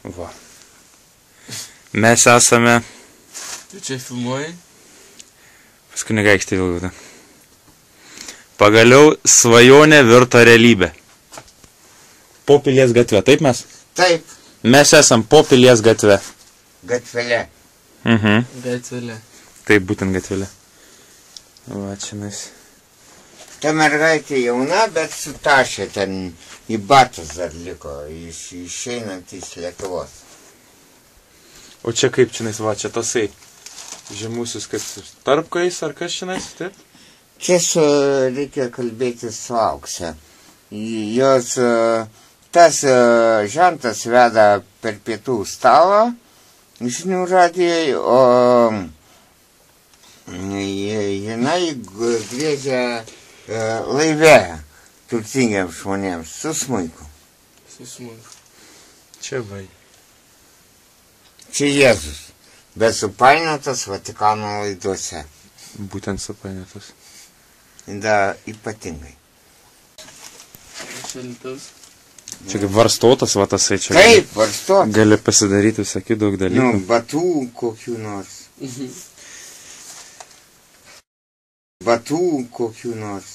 Va. Mes esame... Tu čia filmuoji? Pas kunigaikštį Vilgutą. Pagaliau svajonė virto realybė. Po Pilies gatve, taip mes? Taip. Mes esam po Pilies gatve. Gatvelė. Gatvelė. Taip, būtent gatvelė. Va, čia mes. Ta mergaitė jauna, bet sutašė ten į batus dar liko, išeinant iš Lietuvos. O čia kaip čionais, va, čia tasai žemusis, kas tarpkais ar kas čionais, taip? Čia reikia kalbėti su Aukse. Jos, tas žentas veda per pietų stalą, žinių radijai, o jinai griežia laive turtingiams žmonėms su smuiku. Su smuiku. Čia vai. Čia Jėzus, bet supainiotas Vatikano laiduose. Būtent supainiotas. Da, ypatingai. Šalitus. Čia kaip varstotas, va tasai čia. Taip, varstotas. Gali pasidaryti visokių daug dalykų. Nu, batų kokių nors. Batų kokių nors.